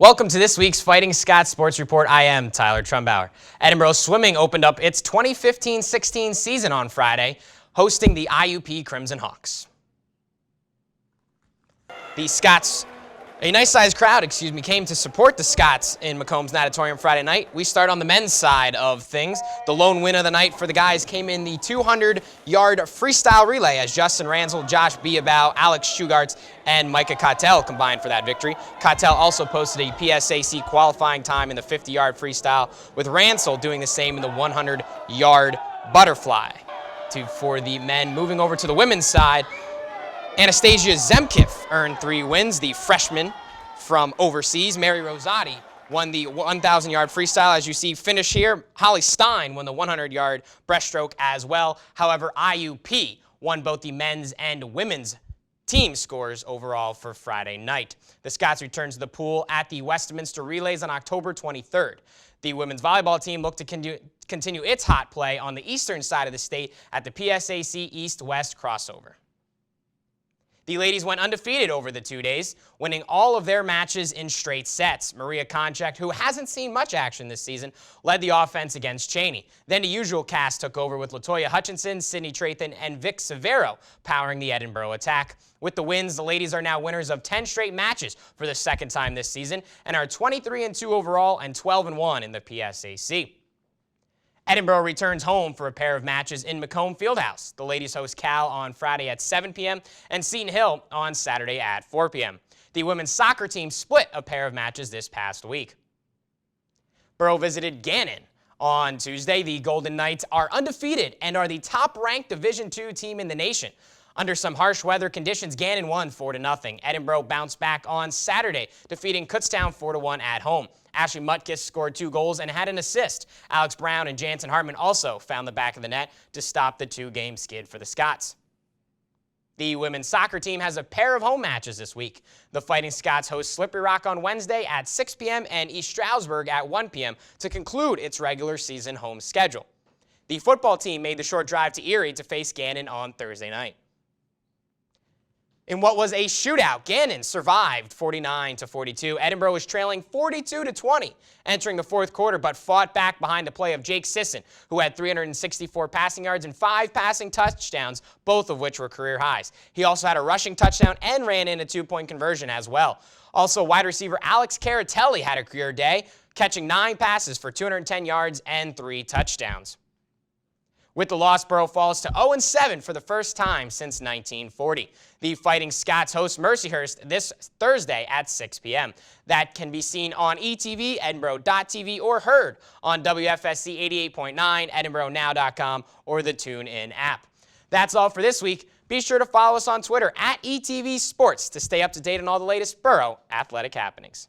Welcome to this week's Fighting Scots Sports Report. I am Tyler Trumbauer. Edinboro Swimming opened up its 2015-16 season on Friday, hosting the IUP Crimson Hawks. A nice-sized crowd, came to support the Scots in Macomb's Natatorium Friday night. We start on the men's side of things. The lone win of the night for the guys came in the 200-yard freestyle relay as Justin Ransel, Josh Biabow, Alex Shugarts, and Micah Cottel combined for that victory. Cottel also posted a PSAC qualifying time in the 50-yard freestyle, with Ransel doing the same in the 100-yard butterfly. For the men, moving over to the women's side, Anastasia Zemkiff earned 3 wins. The freshman from overseas, Mary Rosati, won the 1,000-yard freestyle. As you see, finish here. Holly Stein won the 100-yard breaststroke as well. However, IUP won both the men's and women's team scores overall for Friday night. The Scots return to the pool at the Westminster Relays on October 23rd. The women's volleyball team looked to continue its hot play on the eastern side of the state at the PSAC East-West crossover. The ladies went undefeated over the 2 days, winning all of their matches in straight sets. Maria Konchak, who hasn't seen much action this season, led the offense against Cheney. Then the usual cast took over with Latoya Hutchinson, Sydney Trathan, and Vic Severo powering the Edinboro attack. With the wins, the ladies are now winners of 10 straight matches for the second time this season and are 23-2 overall and 12-1 in the PSAC. Edinboro returns home for a pair of matches in Macomb Fieldhouse. The ladies host Cal on Friday at 7 p.m. and Seton Hill on Saturday at 4 p.m. The women's soccer team split a pair of matches this past week. Boro visited Gannon on Tuesday. The Golden Knights are undefeated and are the top-ranked Division II team in the nation. Under some harsh weather conditions, Gannon won 4-0. Edinboro bounced back on Saturday, defeating Kutztown 4-1 at home. Ashley Mutkus scored 2 goals and had an assist. Alex Brown and Jansen Hartman also found the back of the net to stop the 2-game skid for the Scots. The women's soccer team has a pair of home matches this week. The Fighting Scots host Slippery Rock on Wednesday at 6 p.m. and East Stroudsburg at 1 p.m. to conclude its regular season home schedule. The football team made the short drive to Erie to face Gannon on Thursday night. In what was a shootout, Gannon survived 49-42. Edinboro was trailing 42-20 entering the fourth quarter, but fought back behind the play of Jake Sisson, who had 364 passing yards and 5 passing touchdowns, both of which were career highs. He also had a rushing touchdown and ran in a 2-point conversion as well. Also, wide receiver Alex Caratelli had a career day, catching 9 passes for 210 yards and 3 touchdowns. With the loss, Boro falls to 0-7 for the first time since 1940. The Fighting Scots host Mercyhurst this Thursday at 6 p.m. That can be seen on ETV, Edinboro.tv, or heard on WFSC 88.9, EdinboroNow.com, or the TuneIn app. That's all for this week. Be sure to follow us on Twitter at ETV Sports to stay up to date on all the latest Boro athletic happenings.